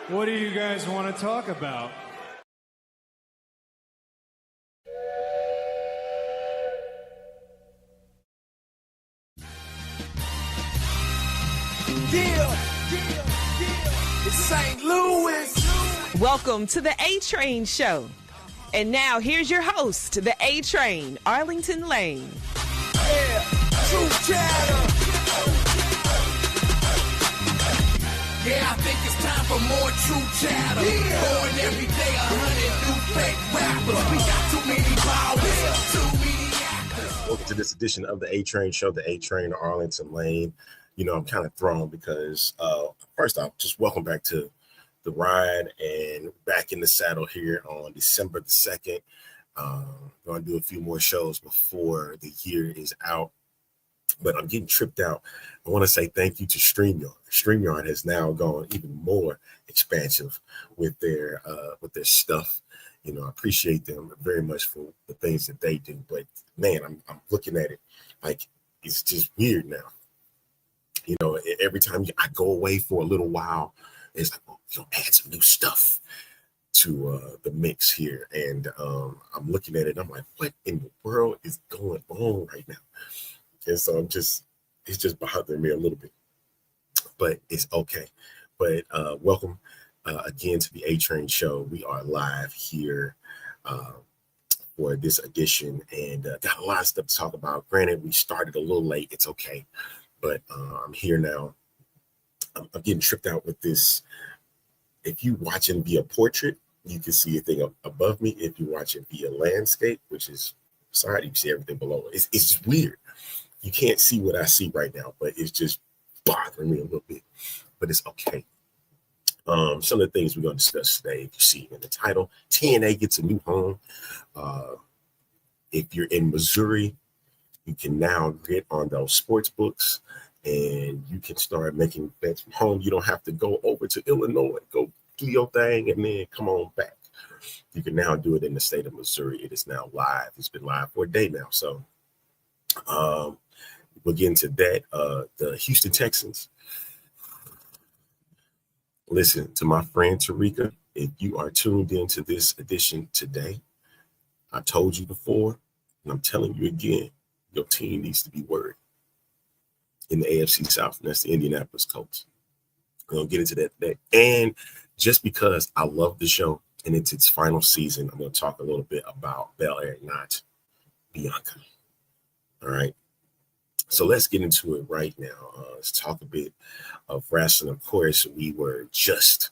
What do you guys want to talk about? It's St. Louis. Welcome to the A-Train Show. And now here's your host, the A-Train, Arlington Lane. Yeah, true chatter. Yeah, I think it's time for more true chatter. Born every day, 100 new fake rappers. We got too many powers, too many actors. Welcome to this edition of the A-Train Show, the A-Train, Arlington Lane. You know, I'm kind of thrown because first off, just welcome back to the ride and back in the saddle here on December the 2nd. Going to do a few more shows before the year is out, but I'm getting tripped out. I want to say thank you to StreamYard. StreamYard has now gone even more expansive with their stuff. You know, I appreciate them very much for the things that they do, but man, I'm looking at it like it's just weird now. You know, every time I go away for a little while, it's like, oh, you know, add some new stuff to the mix here. And I'm looking at it, and I'm like, what in the world is going on right now? And so it's just bothering me a little bit, but it's okay. But welcome again to the A-Train Show. We are live here for this edition, and got a lot of stuff to talk about. Granted, we started a little late. It's okay. But I'm here now. I'm getting tripped out with this. If you watching via portrait, you can see a thing above me. If you're watching via landscape, which is sorry, you can see everything below. It's just weird. You can't see what I see right now, but it's just bothering me a little bit. But it's okay. Some of the things we're going to discuss today, if you see in the title, TNA gets a new home. If you're in Missouri, you can now get on those sports books and you can start making bets from home. You don't have to go over to Illinois, go do your thing, and then come on back. You can now do it in the state of Missouri. It is now live. It's been live for a day now. So we'll get into that. The Houston Texans. Listen to my friend Tarika. If you are tuned into this edition today, I told you before, and I'm telling you again, your team needs to be worried in the AFC South, and that's the Indianapolis Colts. We're going to get into that today. And just because I love the show and it's its final season, I'm going to talk a little bit about BEL-AIR, not BIANCA. All right. So let's get into it right now. Let's talk a bit of wrestling. Of course, we were just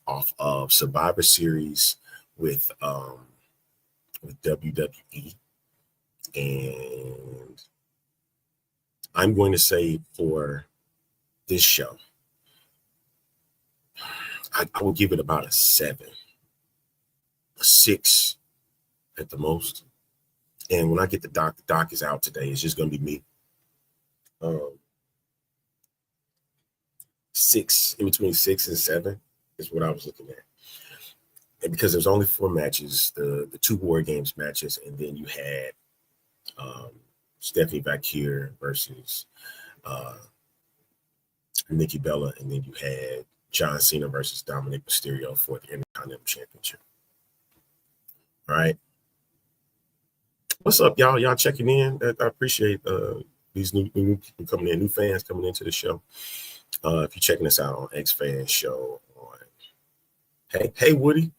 off of Survivor Series with WWE. And I'm going to say for this show, I will give it about a 7, a 6 at the most. And when I get the doc is out today. It's just going to be me. 6, in between 6 and 7 is what I was looking at. And because there's only 4 matches, the 2 War Games matches, and then you had Stephanie Bakir versus Nikki Bella, and then you had John Cena versus Dominic Mysterio for the Intercontinental Championship. All right. What's up, y'all? Y'all checking in? I appreciate these new people coming in, new fans coming into the show. If you're checking us out on X Fans Show, hey Woody.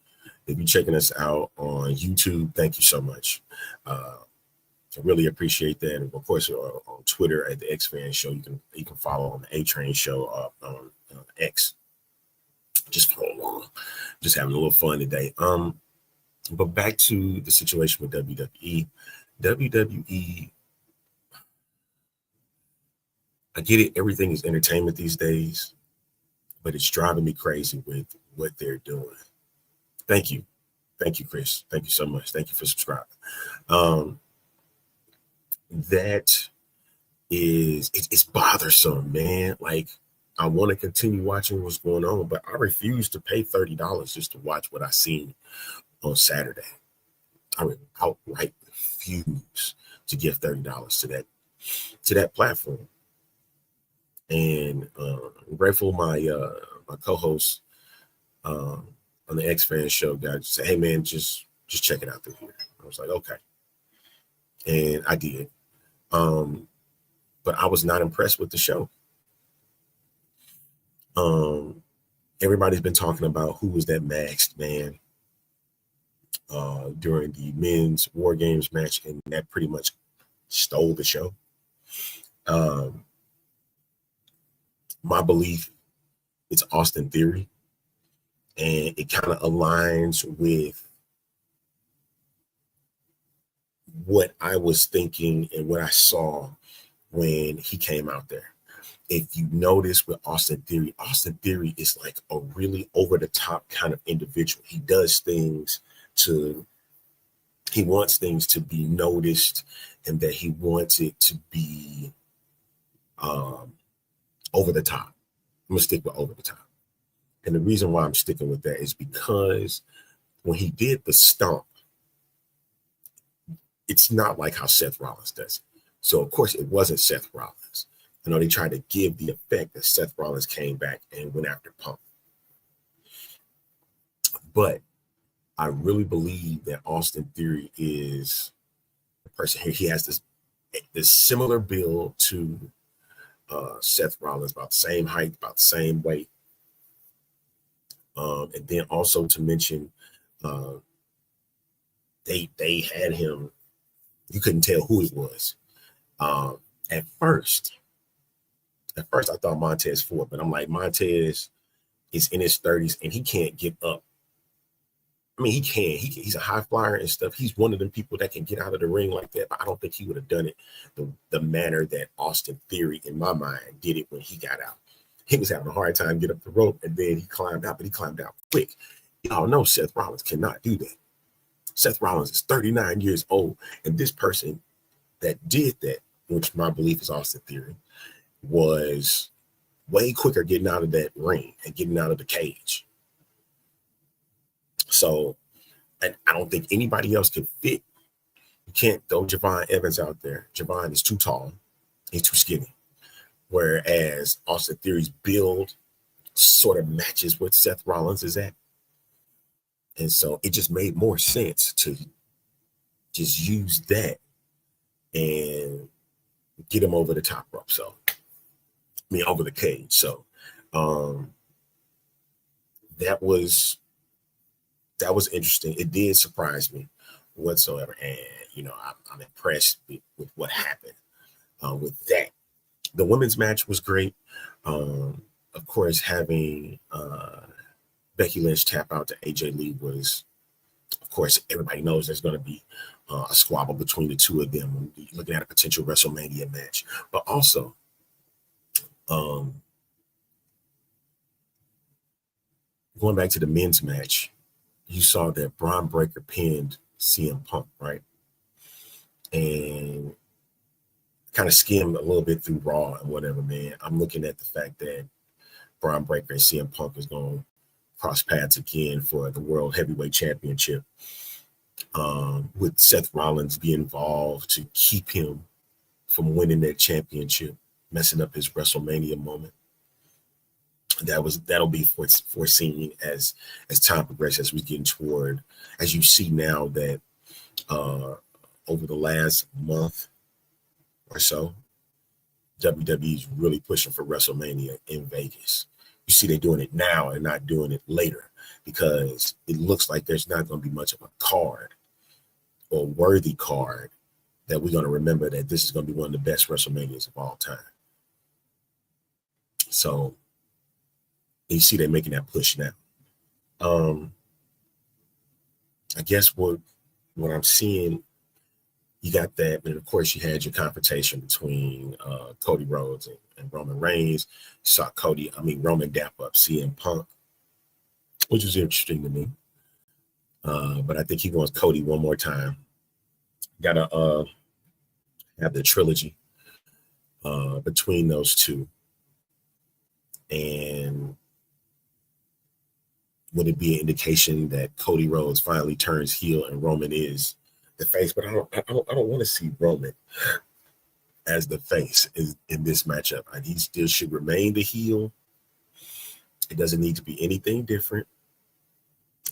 If you're checking us out on YouTube, thank you so much. I really appreciate that. And of course, on Twitter at the X Fan Show, you can follow on the A-Train Show on X. Just follow along. Just having a little fun today. But back to the situation with WWE. WWE, I get it. Everything is entertainment these days, but it's driving me crazy with what they're doing. Thank you, Chris. Thank you so much. Thank you for subscribing. That is, it's bothersome, man. Like, I want to continue watching what's going on, but I refuse to pay $30 just to watch what I seen on Saturday. I would outright refuse to give $30 to that platform. And I'm grateful my co-host on the X-Fans show, guys said, hey man, just check it out through here. I was like, okay. And I did. But I was not impressed with the show. Everybody's been talking about who was that masked man during the men's War Games match, and that pretty much stole the show. My belief, it's Austin Theory, and it kind of aligns with what I was thinking and what I saw when he came out there. If you notice with Austin Theory is like a really over-the-top kind of individual. He does things he wants things to be noticed, and that he wants it to be over the top. I'm gonna stick with over the top. And the reason why I'm sticking with that is because when he did the stomp, it's not like how Seth Rollins does it. So of course it wasn't Seth Rollins. You know, they tried to give the effect that Seth Rollins came back and went after Punk. But I really believe that Austin Theory is the person here. He has this similar build to Seth Rollins, about the same height, about the same weight. And then also to mention, they had him, you couldn't tell who it was. At first I thought Montez Ford, but I'm like, Montez is in his 30s and he can't get up. I mean, he can. He's a high flyer and stuff. He's one of them people that can get out of the ring like that, but I don't think he would have done it the manner that Austin Theory, in my mind, did it when he got out. He was having a hard time getting up the rope, and then he climbed out, but he climbed out quick. Y'all know Seth Rollins cannot do that. Seth Rollins is 39 years old, and this person that did that, which my belief is Austin Theory, was way quicker getting out of that ring and getting out of the cage. So, and I don't think anybody else can fit. You can't throw Javon Evans out there. Javon is too tall. He's too skinny. Whereas Austin Theory's build sort of matches what Seth Rollins is at. And so it just made more sense to just use that and get him over the top rope. So, over the cage. So that was interesting. It did surprise me whatsoever. And, I'm impressed with what happened with that. The women's match was great. Of course, having Becky Lynch tap out to AJ Lee was, of course, everybody knows there's going to be a squabble between the two of them. We're looking at a potential WrestleMania match. But also, going back to the men's match, you saw that Braun Breaker pinned CM Punk, right? And kind of skimmed a little bit through Raw and whatever, man. I'm looking at the fact that Braun Breaker and CM Punk is going to cross paths again for the World Heavyweight Championship, with Seth Rollins being involved to keep him from winning that championship, messing up his WrestleMania moment. That'll be foreseen as time progresses, as we get toward, as you see now that over the last month or so, WWE is really pushing for WrestleMania in Vegas. You see they're doing it now and not doing it later, because it looks like there's not going to be much of a card or worthy card that we're going to remember that this is going to be one of the best WrestleManias of all time. So you see they're making that push now. I guess what I'm seeing, you got that, and of course you had your confrontation between Cody Rhodes and Roman Reigns. You saw Roman dap up CM Punk, which was interesting to me. But I think he wants Cody one more time. Gotta have the trilogy between those two. And would it be an indication that Cody Rhodes finally turns heel and Roman is the face? But I don't want to see Roman as the face in this matchup. He still should remain the heel. It doesn't need to be anything different.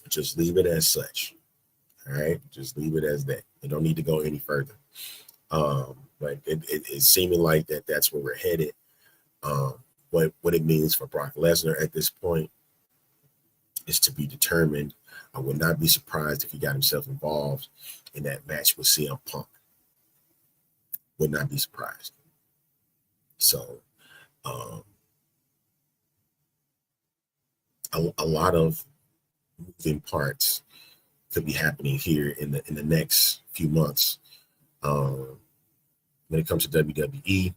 Just leave it as such. All right, just leave it as that. You don't need to go any further. But it's seeming like that's where we're headed. What it means for Brock Lesnar at this point is to be determined. I would not be surprised if he got himself involved in that match with CM Punk. Would not be surprised. So a lot of moving parts could be happening here in the next few months. When it comes to WWE,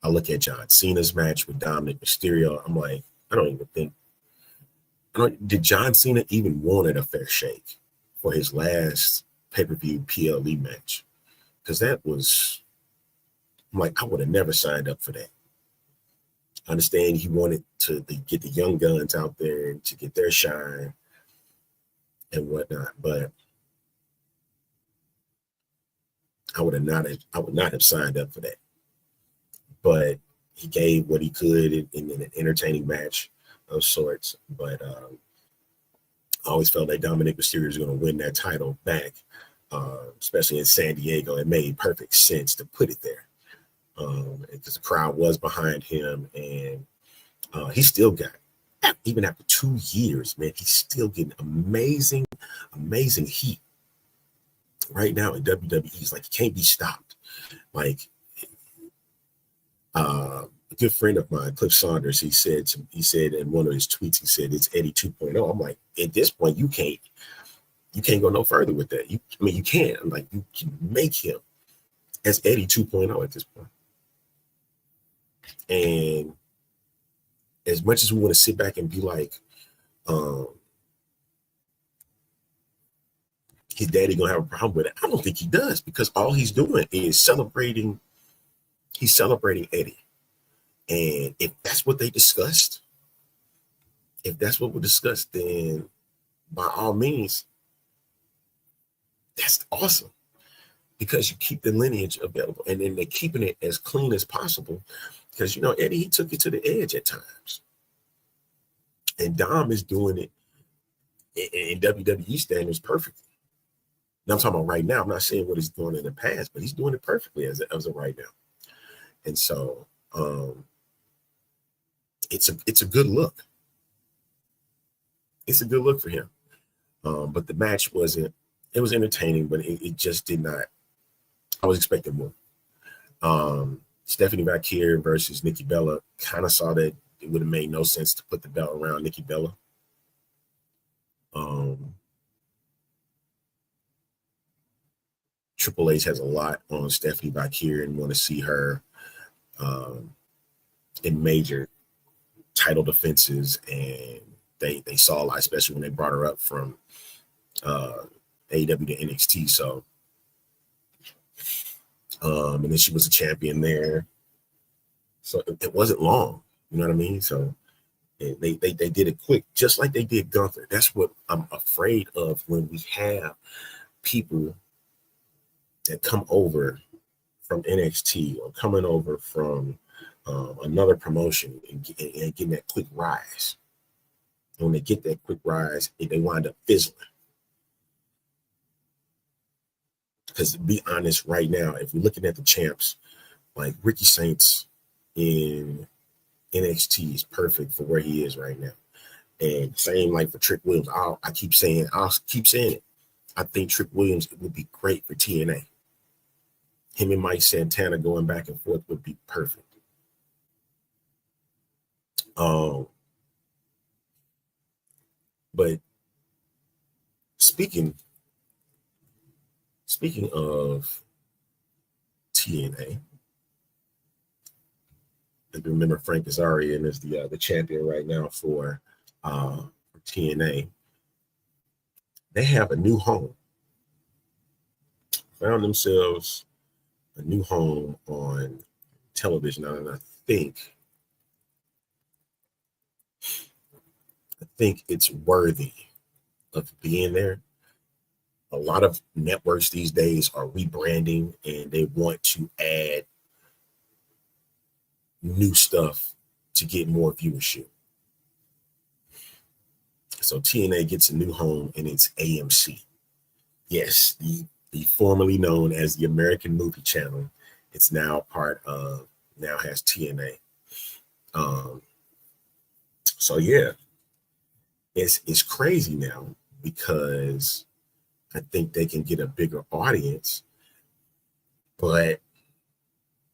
I look at John Cena's match with Dominic Mysterio. I'm like, did John Cena even wanted a fair shake for his last pay-per-view PLE match? Because I'm like, I would have never signed up for that. I understand he wanted to get the young guns out there to get their shine and whatnot, but I would not have signed up for that. But he gave what he could in an entertaining match of sorts. But I always felt like Dominic Mysterio was going to win that title back, especially in San Diego. It made perfect sense to put it there because the crowd was behind him, and he still got, even after 2 years, man, he's still getting amazing heat right now in WWE. He's like, he can't be stopped. Like, a good friend of mine, Cliff Saunders, he said in one of his tweets, he said it's Eddie 2.0. I'm like, at this point, you can't go no further with that. You can't. I'm like, you can make him as Eddie 2.0 at this point. And as much as we want to sit back and be like, his daddy gonna have a problem with it, I don't think he does, because all he's doing is celebrating. He's celebrating Eddie. And if that's what they discussed, if that's what we discussed, then by all means, that's awesome, because you keep the lineage available, and then they're keeping it as clean as possible, because, Eddie, he took it to the edge at times. And Dom is doing it in WWE standards perfectly. Now I'm talking about right now. I'm not saying what he's doing in the past, but he's doing it perfectly as of right now. And so it's a good look. It's a good look for him. But the match it was entertaining, but it just did not. I was expecting more. Stephanie Valkyrie versus Nikki Bella, kind of saw that it would have made no sense to put the belt around Nikki Bella. Triple H has a lot on Stephanie Valkyrie and want to see her in major title defenses, and they saw a lot, especially when they brought her up from AEW to NXT. So, and then she was a champion there. So it wasn't long, you know what I mean? So they did it quick, just like they did Gunther. That's what I'm afraid of when we have people that come over from NXT or coming over from another promotion and getting that quick rise. And when they get that quick rise, they wind up fizzling. Because to be honest, right now, if we're looking at the champs, like Ricky Saints in NXT is perfect for where he is right now. And same like for Trick Williams. I'll keep saying it. I think Trick Williams would be great for TNA. Him and Mike Santana going back and forth would be perfect. But speaking of TNA, I remember Frank Kazarian is the champion right now for TNA. They have a new home. Found themselves a new home on television, and I think it's worthy of being there. A lot of networks these days are rebranding, and they want to add new stuff to get more viewership. So TNA gets a new home, and it's AMC. Yes, the formerly known as the American Movie Channel. It's now now has TNA. So yeah, it's crazy now because I think they can get a bigger audience. But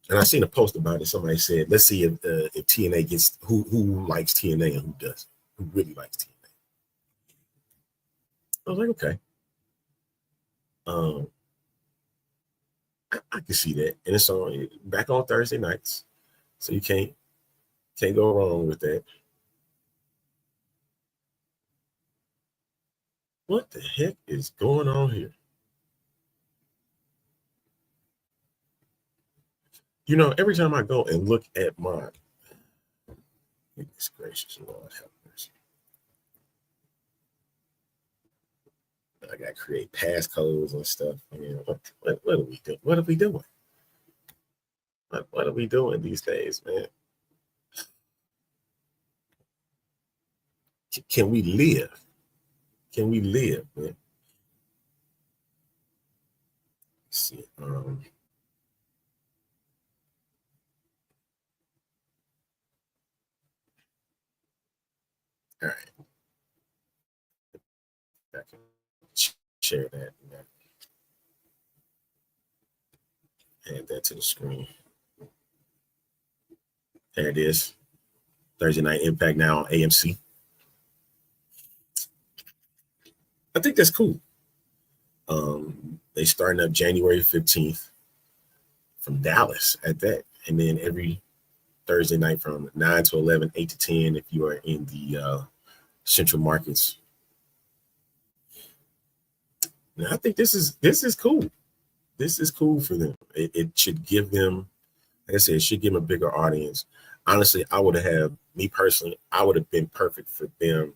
and I seen a post about it. Somebody said, "Let's see if TNA gets who likes TNA and who doesn't, who really likes TNA." I was like, okay, um, I can see that, and it's on back on Thursday nights, so you can't go wrong with that. What the heck is going on here? You know, every time I go and look at my goodness gracious, Lord have mercy. I got to create passcodes and stuff. What are we doing? What are we doing? What are we doing these days, man? Can we live? Can we live, man? Let's see. All right. I can share that. Add that to the screen. There it is. Thursday Night Impact now on AMC. I think that's cool. They starting up January 15th from Dallas at that. And then every Thursday night from 9 to 11, 8 to 10 if you are in the central markets. Now, I think this is cool. This is cool for them. It should give them, like I said, it should give them a bigger audience. Honestly, I would have been perfect for them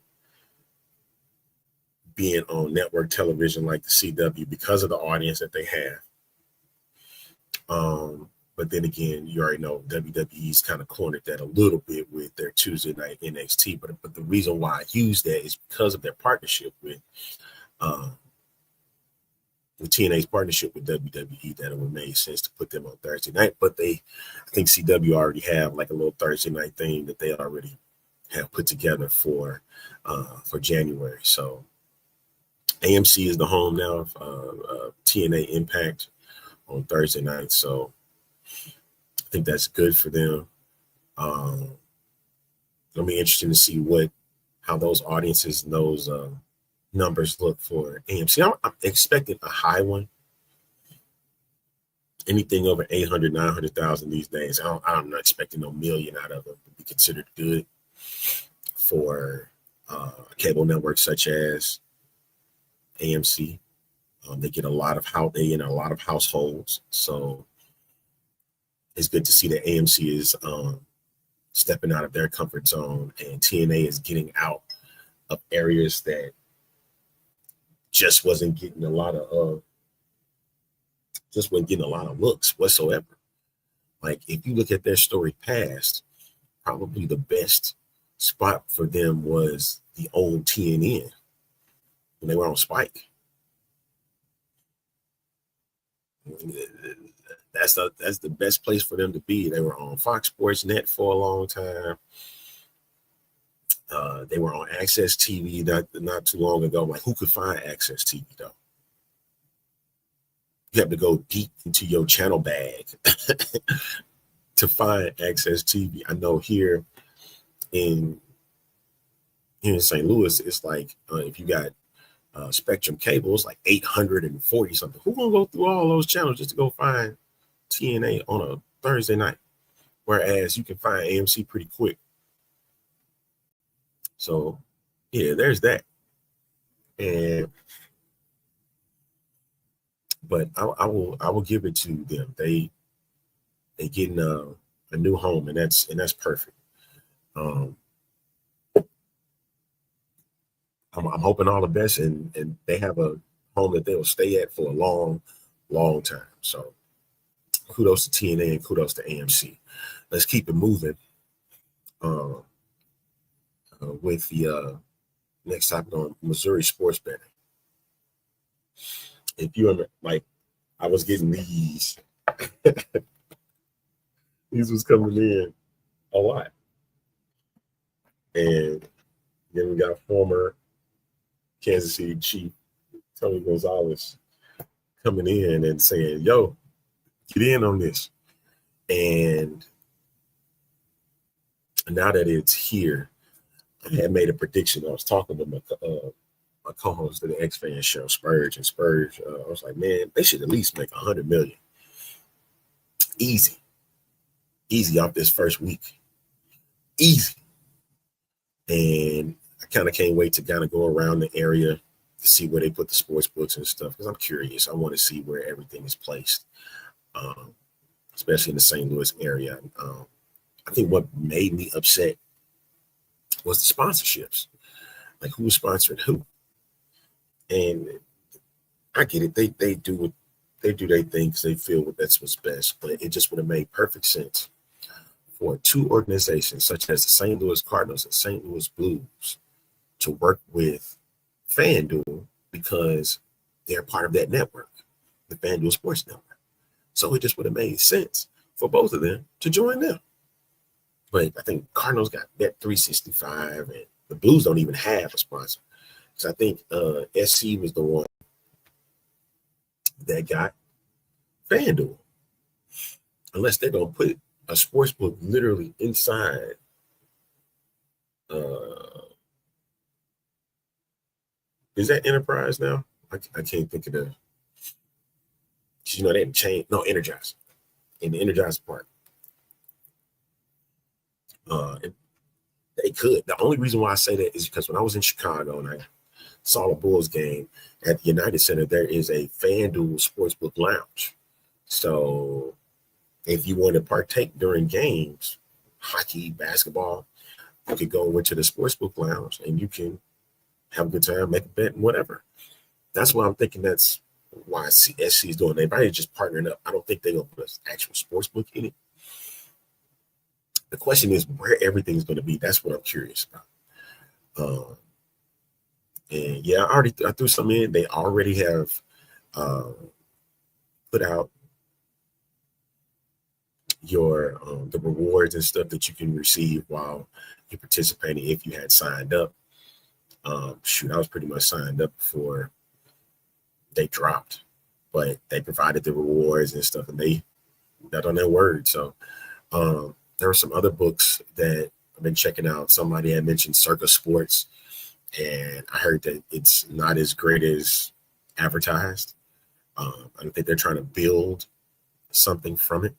being on network television like the CW because of the audience that they have. But then again, you already know WWE's kind of cornered that a little bit with their Tuesday night NXT. But the reason why I use that is because of their partnership with TNA's partnership with WWE, that it would make sense to put them on Thursday night. But I think CW already have like a little Thursday night thing that they already have put together for January. So AMC is the home now of TNA Impact on Thursday night. So I think that's good for them. It'll be interesting to see how those audiences and those numbers look for AMC. I'm expecting a high one. Anything over 800, 900,000 these days. I'm not expecting no million out of it. It would be considered good for cable networks such as AMC. They get a lot of households. So it's good to see that AMC is stepping out of their comfort zone, and TNA is getting out of areas that just wasn't getting a lot of looks whatsoever. Like if you look at their story past, probably the best spot for them was the old TNN when they were on Spike. That's the best place for them to be. They were on Fox Sports Net for a long time. They were on Access TV not too long ago. Like, who could find Access TV though? You have to go deep into your channel bag to find Access TV. I know here in St. Louis, it's like if you got Spectrum Cable, it's like 840 something. Who gonna go through all those channels just to go find TNA on a Thursday night? Whereas you can find AMC pretty quick. So yeah, there's that. But I will give it to them. They getting a new home, and that's perfect. I'm hoping all the best, and they have a home that they will stay at for a long time. So kudos to TNA and kudos to AMC. Let's keep it moving with next topic on Missouri sports betting. If you remember, like, I was getting these. These was coming in a lot. And then we got former Kansas City Chief Tony Gonzalez coming in and saying, yo, get in on this. And now that it's here, I had made a prediction. I was talking with my co-host of the X-Fan show, Spurge, and Spurge, I was like, man, they should at least make $100 million. Easy off this first week. Easy. And I kind of can't wait to kind of go around the area to see where they put the sports books and stuff, because I'm curious. I want to see where everything is placed, especially in the St. Louis area. I think what made me upset was the sponsorships. Like, who sponsored who? And I get it. They do their thing because they feel that's what's best. But it just would have made perfect sense for two organizations such as the St. Louis Cardinals and St. Louis Blues to work with FanDuel, because they're part of that network, the FanDuel Sports Network. So it just would have made sense for both of them to join them. But I think Cardinals got Bet365, and the Blues don't even have a sponsor. So I think SC was the one that got FanDuel. Unless they're going to put a sports book literally inside is that Enterprise now? I can't think of the, you know, they haven't changed. No, Energize. In the Energize part. They could. The only reason why I say that is because when I was in Chicago and I saw the Bulls game at the United Center, there is a FanDuel Sportsbook Lounge. So if you want to partake during games, hockey, basketball, you could go into the Sportsbook Lounge and you can have a good time, make a bet, and whatever. That's why I'm thinking that's why SC is doing. They probably just partnering up. I don't think they're going to put an actual sportsbook in it. The question is where everything's going to be. That's what I'm curious about. And yeah, I threw some in. They already have put out your the rewards and stuff that you can receive while you're participating if you had signed up. I was pretty much signed up before they dropped, but they provided the rewards and stuff, and they got on their word. So there were some other books that I've been checking out. Somebody had mentioned Circa Sports, and I heard that it's not as great as advertised. I don't think they're trying to build something from it,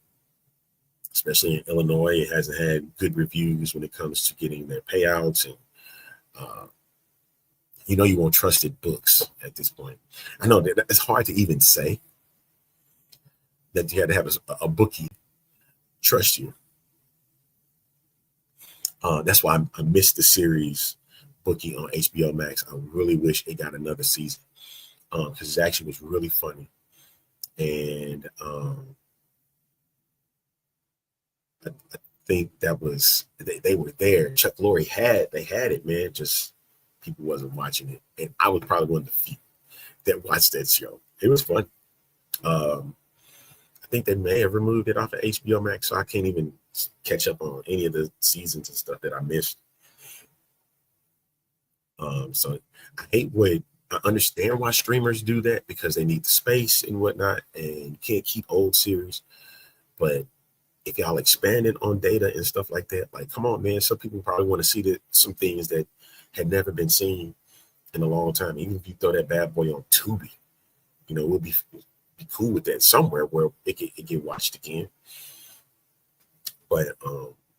especially in Illinois. It hasn't had good reviews when it comes to getting their payouts, and you want trusted books at this point. I know that it's hard to even say that you had to have a bookie trust you. That's why I missed the series bookie on HBO Max. I really wish it got another season because it actually was really funny. And I think that was they were there. Chuck Lorre had it, man. Just people wasn't watching it, and I was probably one of the few that watched that show. It was fun. I think they may have removed it off of HBO Max, so I can't even catch up on any of the seasons and stuff that I missed. So I understand why streamers do that, because they need the space and whatnot, and you can't keep old series. But if y'all expanded on data and stuff like that, like, come on, man. Some people probably want to see some things that had never been seen in a long time. Even if you throw that bad boy on Tubi, we'll be cool with that somewhere where it get watched again. But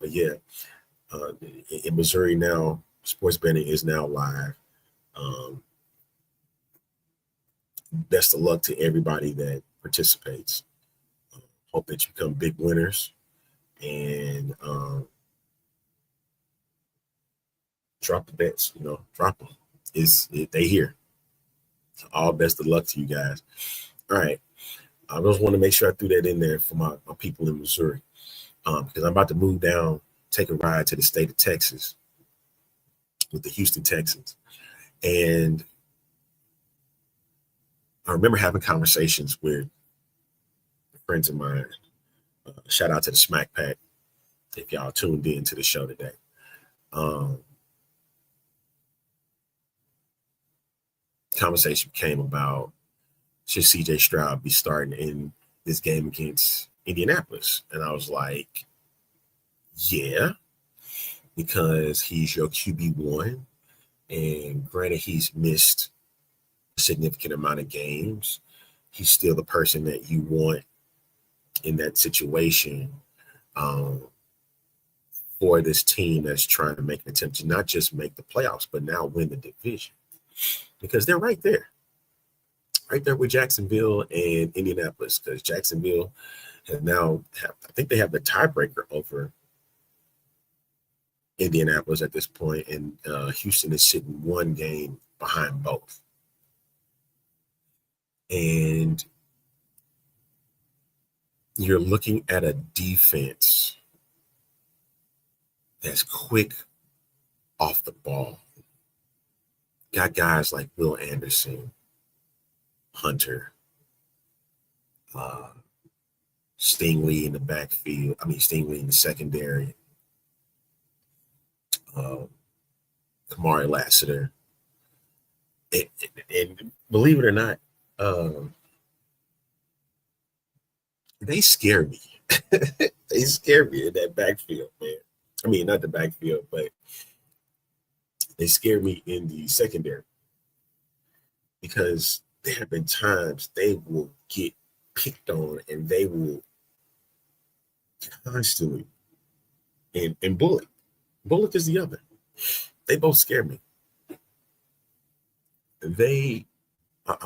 yeah, in Missouri now, sports betting is now live. Best of luck to everybody that participates. Hope that you become big winners, and drop the bets. Drop them. They here. So all best of luck to you guys. All right. I just want to make sure I threw that in there for my people in Missouri, because I'm about to move down, take a ride to the state of Texas with the Houston Texans. And I remember having conversations with friends of mine. Shout out to the Smack Pack if y'all tuned in to the show today. Conversation came about, should CJ Stroud be starting in this game against Indianapolis? And I was like, yeah, because he's your QB1. And granted, he's missed a significant amount of games. He's still the person that you want in that situation for this team that's trying to make an attempt to not just make the playoffs, but now win the division. Because they're right there with Jacksonville and Indianapolis, because Jacksonville has now I think they have the tiebreaker over Indianapolis at this point, and Houston is sitting one game behind both. And you're looking at a defense that's quick off the ball. Got guys like Will Anderson, Hunter, Stingley in the backfield. Stingley in the secondary. Kamari Lassiter. And believe it or not, they scare me. They scare me in that backfield, man. Not the backfield, but they scare me in the secondary, because there have been times they will get picked on and they will constantly and Bullock. Bullock is the other. They both scare me. I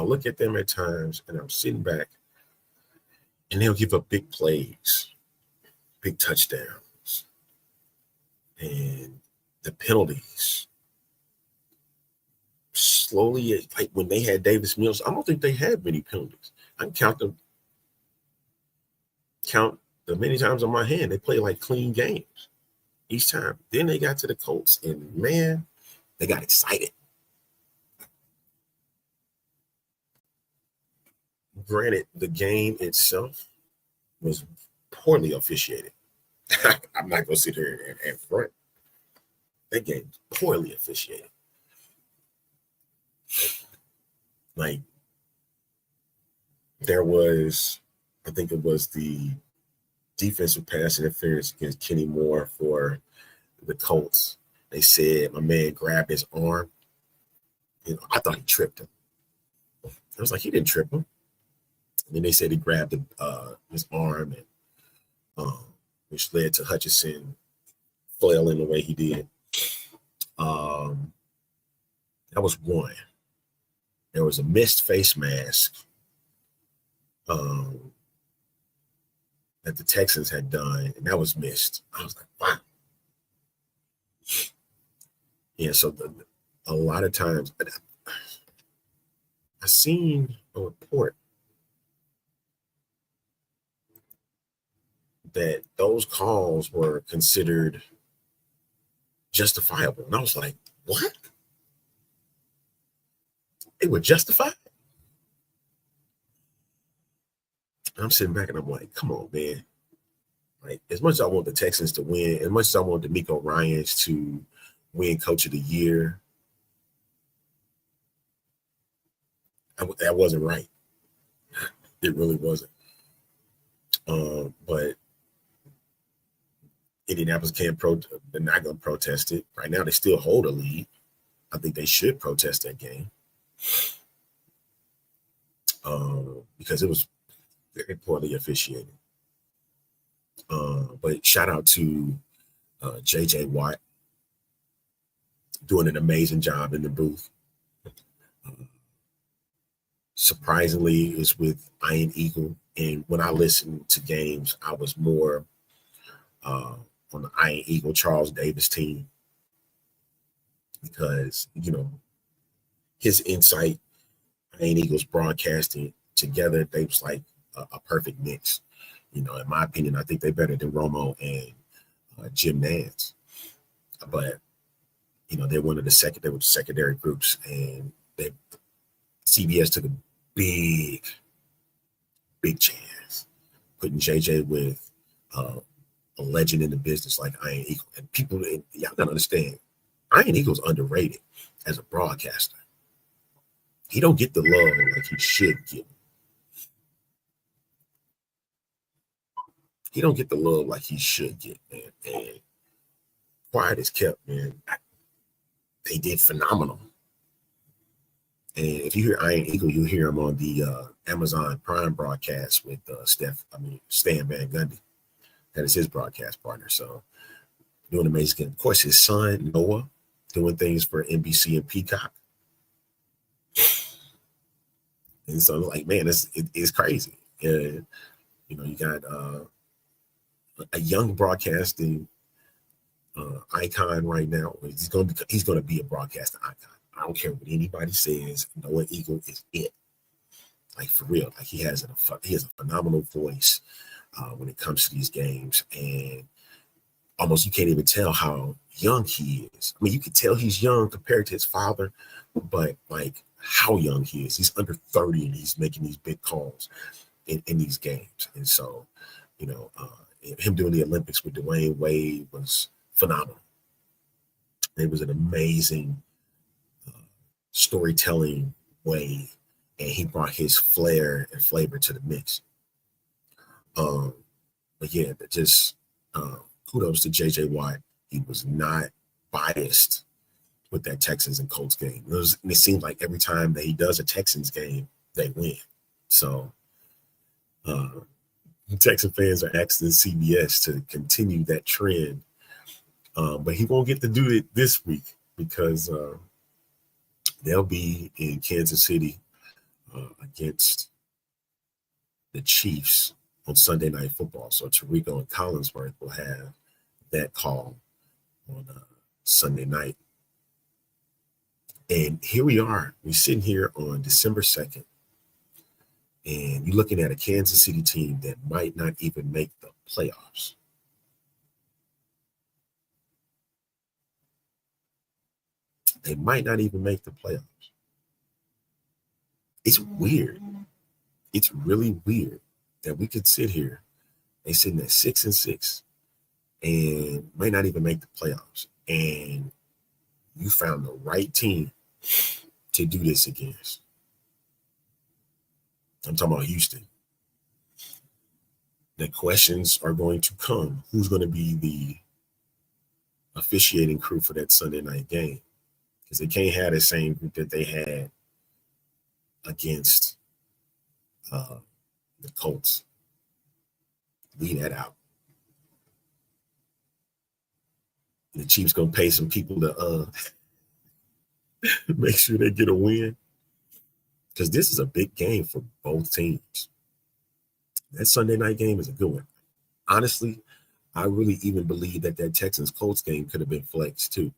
look at them at times and I'm sitting back and they'll give up big plays, big touchdowns, and the penalties. Slowly, like when they had Davis Mills, I don't think they had many penalties. I can count the many times on my hand. They play like clean games each time. Then they got to the Colts, and man, they got excited. Granted, the game itself was poorly officiated. I'm not going to sit here and front. That game was poorly officiated. Like, there was, I think it was the defensive pass interference against Kenny Moore for the Colts. They said my man grabbed his arm. I thought he tripped him. I was like, he didn't trip him. And then they said he grabbed his arm, and which led to Hutchinson flailing the way he did. That was one. There was a missed face mask that the Texans had done, and that was missed. I was like, wow. Yeah, so a lot of times I seen a report that those calls were considered justifiable. And I was like, what? They were justified? And I'm sitting back and I'm like, come on, man. Like, as much as I want the Texans to win, as much as I want DeMeco Ryans to win Coach of the Year, that wasn't right. It really wasn't. But Indianapolis can't they're not going to protest it. Right now, they still hold a lead. I think they should protest that game because it was very poorly officiated. But shout out to J.J. Watt doing an amazing job in the booth. Surprisingly, it was with Iron Eagle. And when I listened to games, I was more on the Iron Eagle Charles Davis team because, his insight, Iron Eagles broadcasting together, they was like a perfect mix. In my opinion, I think they're better than Romo and Jim Nantz. But, they're one of they were secondary groups, and CBS took a big chance putting JJ with a legend in the business like Iron Eagle. And people, y'all gotta understand, Iron Eagle's underrated as a broadcaster. He don't get the love like he should get. He don't get the love like he should get, man. And quiet is kept, man. They did phenomenal. And if you hear Iron Eagle, you hear him on the Amazon Prime broadcast with Stan Van Gundy. That is his broadcast partner. So doing amazing. Of course, his son, Noah, doing things for NBC and Peacock. And so, like, man, it's crazy. And, you got a young broadcasting icon right now. He's going to be a broadcasting icon. I don't care what anybody says. Noah Eagle is it. Like, for real. Like, he has a phenomenal voice when it comes to these games, and almost you can't even tell how young he is. I mean, you can tell he's young compared to his father, but like how young he is. He's under 30 and he's making these big calls in these games. And so, him doing the Olympics with Dwayne Wade was phenomenal. It was an amazing storytelling way, and he brought his flair and flavor to the mix. But yeah, just kudos to JJ Watt. He was not biased with that Texans and Colts game. It seems like every time that he does a Texans game, they win. So Texan fans are asking CBS to continue that trend. But he won't get to do it this week because they'll be in Kansas City against the Chiefs on Sunday Night Football. So Tirico and Collinsworth will have that call on Sunday night. And here we are. We're sitting here on December 2nd, and you're looking at a Kansas City team that might not even make the playoffs. They might not even make the playoffs. It's weird. It's really weird that we could sit here. They sitting at 6-6 and might not even make the playoffs. And you found the right team to do this against. I'm talking about Houston. The questions are going to come. Who's going to be the officiating crew for that Sunday night game? Because they can't have the same group that they had against the Colts. Leave that out. The Chiefs going to pay some people to make sure they get a win. Because this is a big game for both teams. That Sunday night game is a good one. Honestly, I really even believe that Texans-Colts game could have been flexed too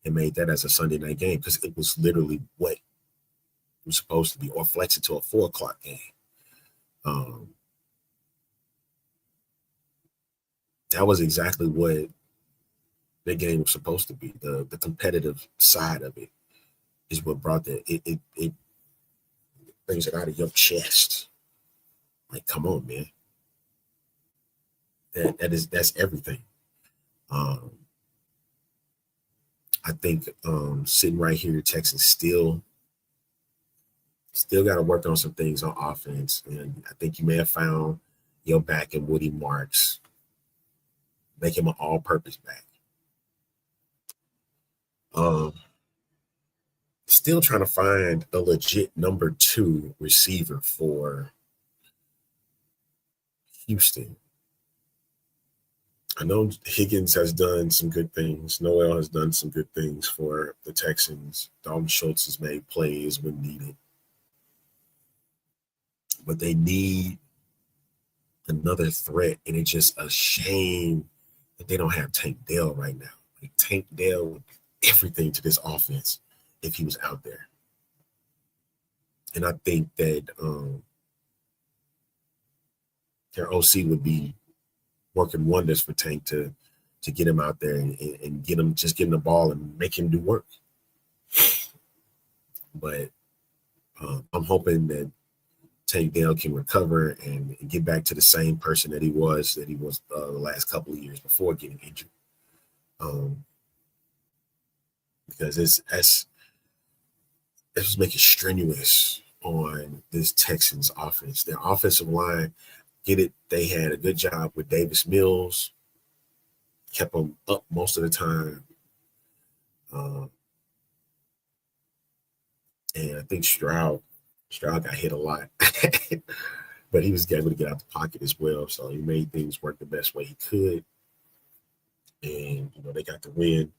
and made that as a Sunday night game because it was literally what it was supposed to be, or flex it to a 4 o'clock game. That was exactly what the game was supposed to be. The competitive side of it is what brought that. It brings it out of your chest. Like, come on, man. That's everything. I think sitting right here, Texans still got to work on some things on offense, and I think you may have found your back in Woody Marks. Make him an all-purpose back. Still trying to find a legit number 2 receiver for Houston. I know Higgins has done some good things. Noel has done some good things for the Texans. Dalton Schultz has made plays when needed. But they need another threat, and it's just a shame that they don't have Tank Dell right now. Like, Tank Dell would do everything to this offense if he was out there. And I think that their OC would be working wonders for Tank to to get him out there and get him the ball and make him do work. But I'm hoping that Tank Dell can recover and get back to the same person that he was the last couple of years before getting injured. Because it's making strenuous on this Texans offense. Their offensive line, get it, they had a good job with Davis Mills, kept them up most of the time. And I think Stroud got hit a lot, but he was able to get out the pocket as well. So he made things work the best way he could. And, they got the win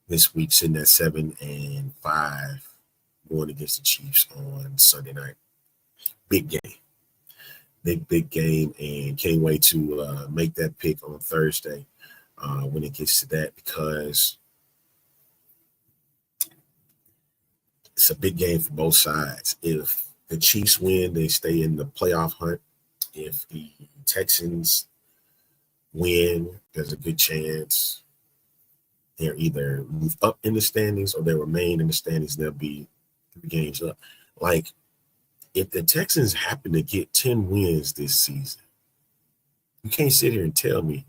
this week, sitting at 7-5, going against the Chiefs on Sunday night. Big game. Big game, and can't wait to make that pick on Thursday when it gets to that, because it's a big game for both sides. If the Chiefs win, they stay in the playoff hunt. If the Texans win, there's a good chance they'll either move up in the standings or they remain in the standings. They'll be 3 games up. Like, if the Texans happen to get 10 wins this season, you can't sit here and tell me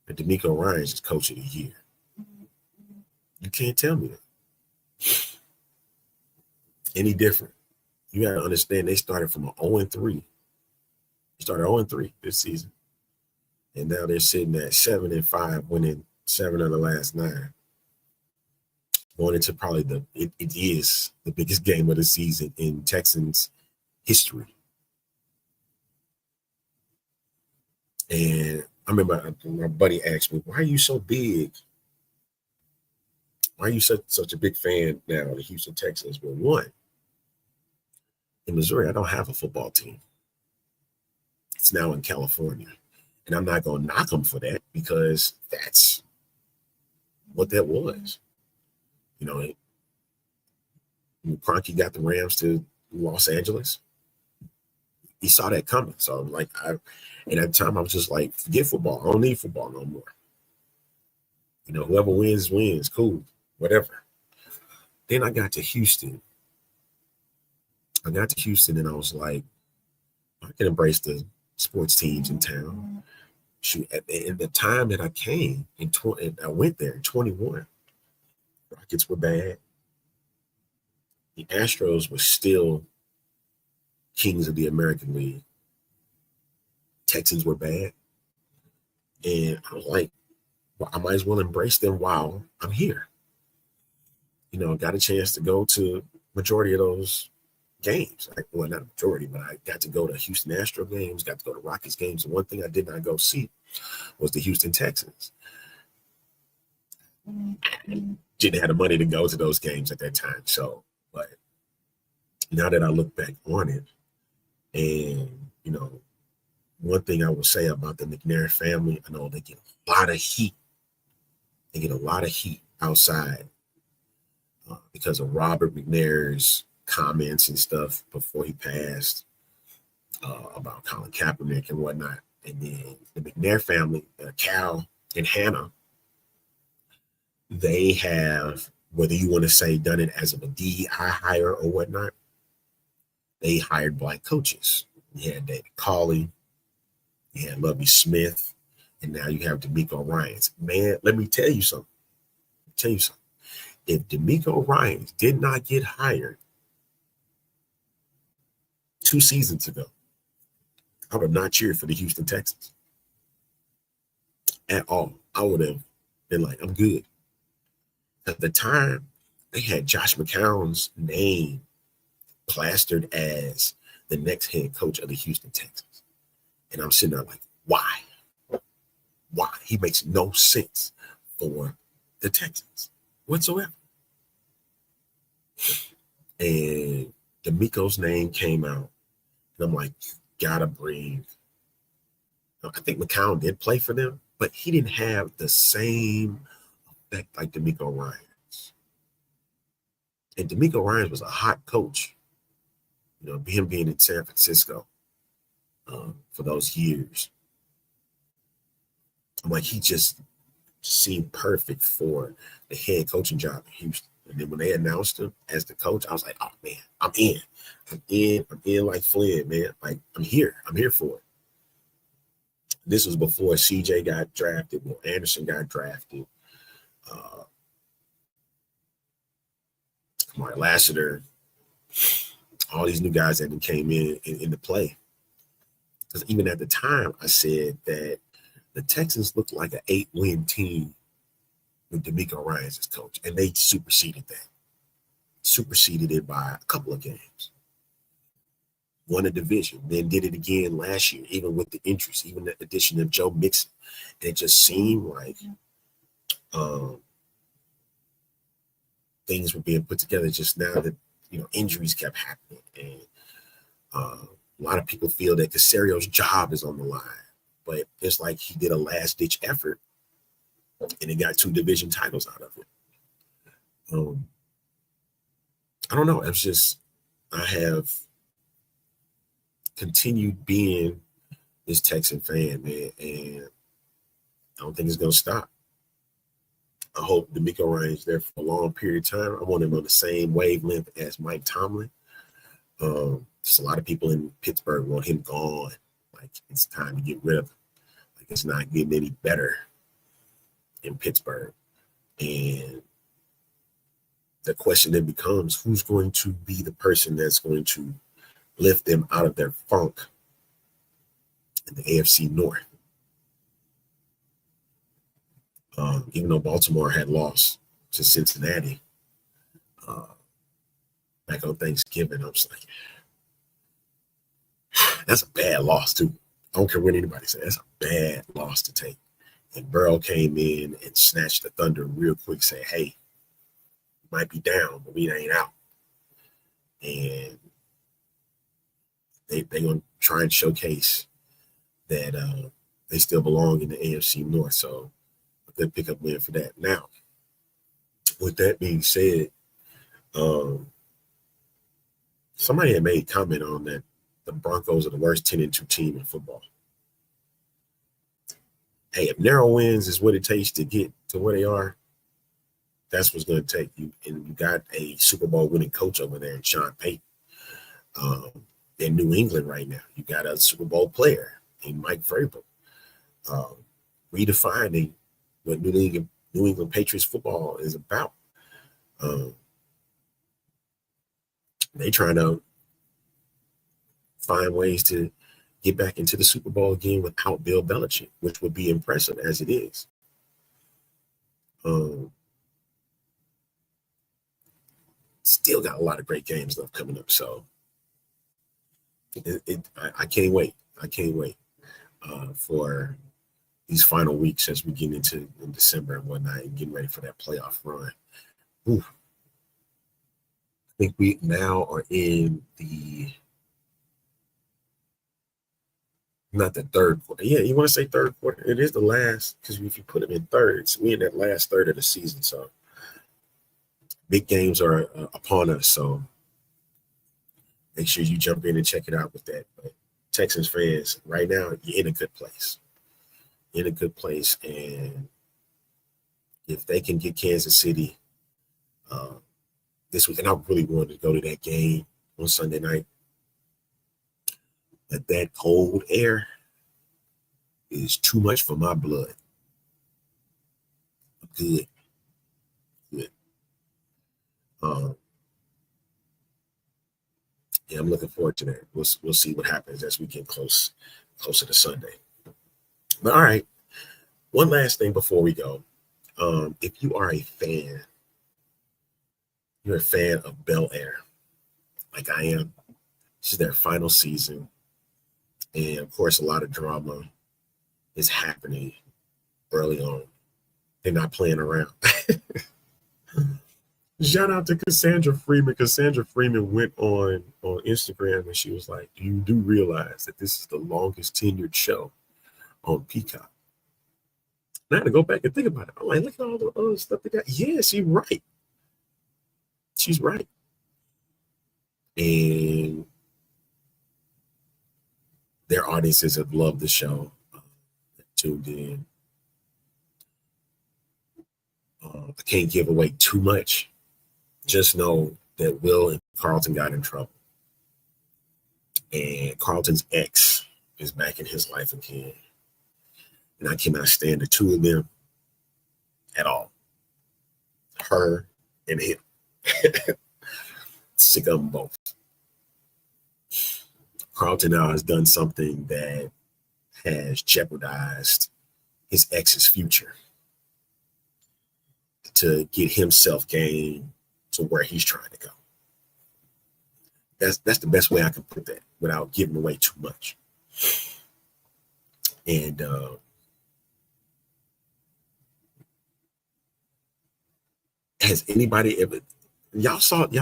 that D'Amico Ryans is coach of the year. You can't tell me that. Any different. You got to understand they started from an 0-3. They started 0-3 this season. And now they're sitting at 7-5, winning 7 of the last 9. Going into probably it is the biggest game of the season in Texans history. And I remember my buddy asked me, why are you so big? Why are you such a big fan now of the Houston Texans? Well, one, in Missouri, I don't have a football team. It's now in California. And I'm not going to knock them for that, because that's what that was. When Kroenke got the Rams to Los Angeles, he saw that coming. So and at the time I was just like, forget football. I don't need football no more. Whoever wins, cool, whatever. Then I got to Houston. And I was like, I can embrace the sports teams in town. Shoot, at the time that I came I went there in 21, Rockets were bad. The Astros were still kings of the American League. Texans were bad. And I was like, well, I might as well embrace them while I'm here. Got a chance to go to majority of those games. Well, not a majority, but I got to go to Houston Astros games, got to go to Rockets games. And one thing I did not go see was the Houston Texans. I didn't have the money to go to those games at that time. So, but now that I look back on it, and, one thing I will say about the McNair family, I know they get a lot of heat. They get a lot of heat outside because of Robert McNair's comments and stuff before he passed about Colin Kaepernick and whatnot. And then the McNair family, Cal and Hannah, they have, whether you want to say done it as a DEI hire or whatnot, they hired Black coaches. You had David Cawley, you had Lovie Smith, and now you have D'Amico Ryans. Man, let me tell you something. If D'Amico Ryans did not get hired 2 seasons ago, I would have not cheered for the Houston Texans at all. I would have been like, I'm good. At the time, they had Josh McCown's name plastered as the next head coach of the Houston Texans. And I'm sitting there like, why? Why? He makes no sense for the Texans whatsoever. And D'Amico's name came out. And I'm like, you gotta bring. I think McCown did play for them, but he didn't have the same effect like D'Amico Ryans. And D'Amico Ryans was a hot coach. Him being in San Francisco for those years. I'm like, he just seemed perfect for the head coaching job in Houston. And then when they announced him as the coach, I was like, oh man, I'm in. I'm in like Flynn, man. Like I'm here for it. This was before CJ got drafted, Will Anderson got drafted. Mark Lassiter, all these new guys that came in the play. Because even at the time, I said that the Texans looked like an 8-win team with D'Amico Ryans as coach, and they superseded that. Superseded it by a couple of games. Won a division, then did it again last year, even with the injuries, even the addition of Joe Mixon. And it just seemed like things were being put together just now that, injuries kept happening. And a lot of people feel that Casario's job is on the line, but it's like he did a last-ditch effort and he got 2 division titles out of it. I don't know. It's just, I have continued being this Texan fan, man, and I don't think it's going to stop. I hope D'Amico Ryans there for a long period of time. I want him on the same wavelength as Mike Tomlin. Just a lot of people in Pittsburgh want him gone. Like, it's time to get rid of him. Like, it's not getting any better in Pittsburgh. And the question then becomes, who's going to be the person that's going to lift them out of their funk in the AFC North? Even though Baltimore had lost to Cincinnati back on Thanksgiving, I was like, that's a bad loss too. I don't care what anybody says. That's a bad loss to take. And Burrow came in and snatched the thunder real quick, saying, hey, we might be down, but we ain't out. And they're going to try and showcase that they still belong in the AFC North. So a good pickup win for that. Now, with that being said, somebody had made comment on that the Broncos are the worst 10-2 team in football. Hey, if narrow wins is what it takes to get to where they are, that's what's going to take you. And you got a Super Bowl winning coach over there in Sean Payton. In New England right now, you got a Super Bowl player in Mike Vrabel, redefining what New England Patriots football is about. They trying to find ways to get back into the Super Bowl again without Bill Belichick, which would be impressive as it is. Still got a lot of great games left coming up, so I can't wait. I can't wait for these final weeks as we get into in December and whatnot and getting ready for that playoff run. Ooh. I think we now are in not the third quarter. Yeah, you want to say third quarter? It is the last, because if you put them in thirds, we're in that last third of the season. So big games are upon us. So make sure you jump in and check it out with that. But Texans fans, right now, you're in a good place. In a good place. And if they can get Kansas City this week, and I really wanted to go to that game on Sunday night, but that cold air is too much for my blood. Good. Yeah, I'm looking forward to that. We'll see what happens as we get closer to Sunday. But all right, one last thing before we go. If you are a fan, you're a fan of BEL-AIR, like I am. This is their final season. And of course, a lot of drama is happening early on. They're not playing around. Shout out to Cassandra Freeman. Cassandra Freeman went on Instagram and she was like, you do realize that this is the longest tenured show on Peacock. And I had to go back and think about it. I'm like, look at all the other stuff they got. Yeah, she's right. She's right. And their audiences have loved the show, tuned in. I can't give away too much. Just know that Will and Carlton got in trouble. And Carlton's ex is back in his life again. And I cannot stand the two of them at all. Her and him. Sick of them both. Carlton now has done something that has jeopardized his ex's future to get himself gained to where he's trying to go. That's the best way I can put that without giving away too much. And has anybody ever y'all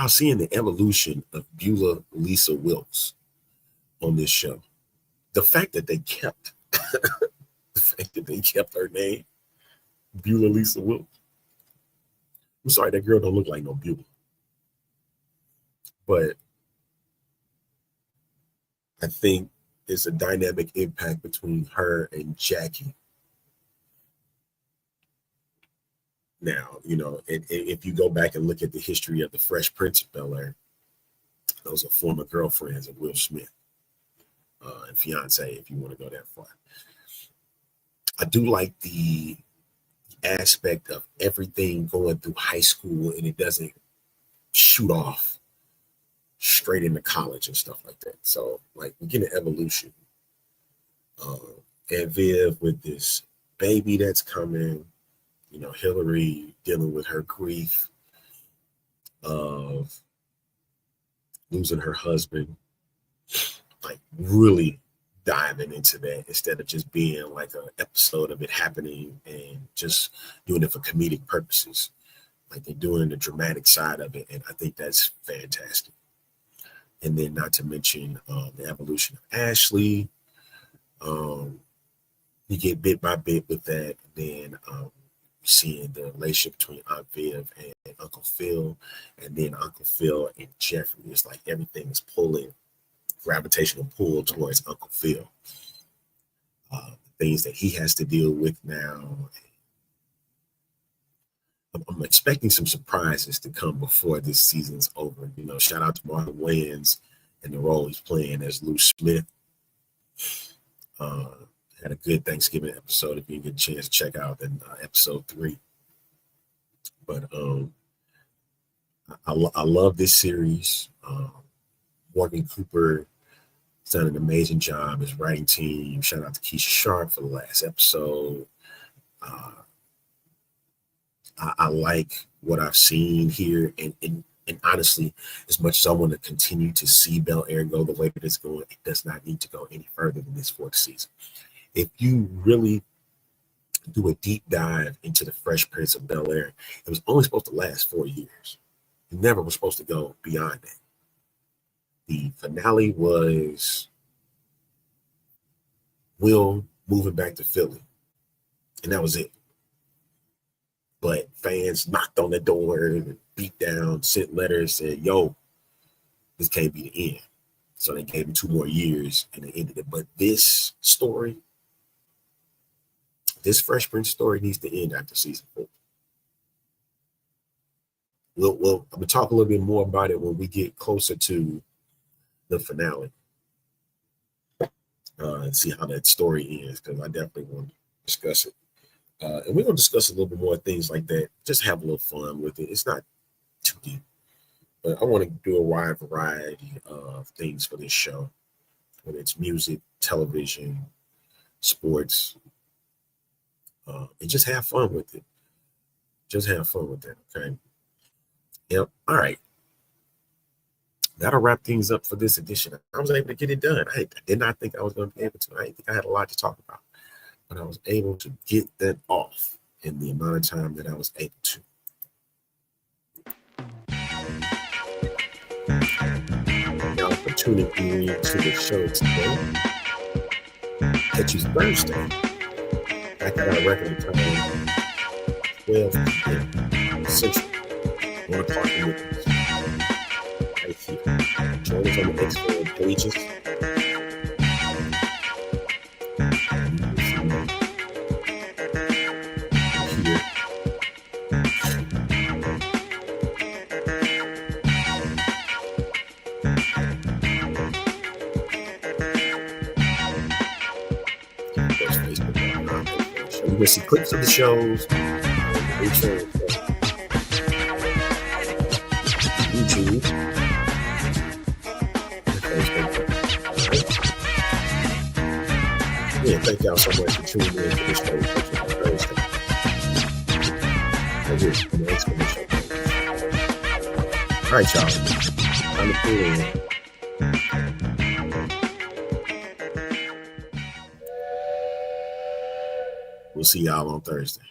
seeing the evolution of Beulah Lisa Wilkes on this show? The fact that they kept her name, Beulah Lisa Wilkes. I'm sorry, that girl don't look like no Beulah. But I think it's a dynamic impact between her and Jackie. Now, if you go back and look at the history of the Fresh Prince of BEL-AIR, those are former girlfriends of Will Smith and fiance, if you want to go that far. I do like the aspect of everything going through high school and it doesn't shoot off straight into college and stuff like that. So, like, we get an evolution. And Viv with this baby that's coming, Hillary dealing with her grief of losing her husband, like really diving into that instead of just being like an episode of it happening and just doing it for comedic purposes. Like, they're doing the dramatic side of it, and I think that's fantastic. And then not to mention the evolution of Ashley. You get bit by bit with that. And then seeing the relationship between Aunt Viv and Uncle Phil, and then Uncle Phil and Jeffrey. It's like everything is pulling, gravitational pull towards Uncle Phil. Things that he has to deal with now. I'm expecting some surprises to come before this season's over. Shout out to Marlon Wayans and the role he's playing as Lou Smith. Had a good Thanksgiving episode if you get a chance to check out in episode 3. But I love this series. Morgan Cooper has done an amazing job. His writing team. Shout out to Keisha Sharp for the last episode. I like what I've seen here, and honestly, as much as I want to continue to see BEL-AIR go the way that it's going, it does not need to go any further than this 4th season. If you really do a deep dive into the Fresh Prince of BEL-AIR, it was only supposed to last 4 years. It never was supposed to go beyond that. The finale was Will moving back to Philly, and that was it. But fans knocked on the door and beat down, sent letters, said, yo, this can't be the end. So they gave him 2 more years and they ended it. But this story, this Fresh Prince story needs to end after season 4. I'm going to talk a little bit more about it when we get closer to the finale and see how that story ends, because I definitely want to discuss it. And we're going to discuss a little bit more things like that. Just have a little fun with it. It's not too deep. But I want to do a wide variety of things for this show, whether it's music, television, sports, and just have fun with it. Just have fun with it, okay? Yep. All right. That'll wrap things up for this edition. I was able to get it done. I did not think I was going to be able to. I didn't think I had a lot to talk about. But I was able to get that off in the amount of time that I was able to. Now for tuning in to the show today. Catch you Thursday. Back at our regular time, 12 p.m. Central. 1 o'clock in the evening. Right here. Join us on the X-Fan pages. will see clips of the shows. YouTube. Yeah, thank y'all so much for tuning in to this show on Thursday. All right, y'all. I'm the cool. We'll see y'all on Thursday.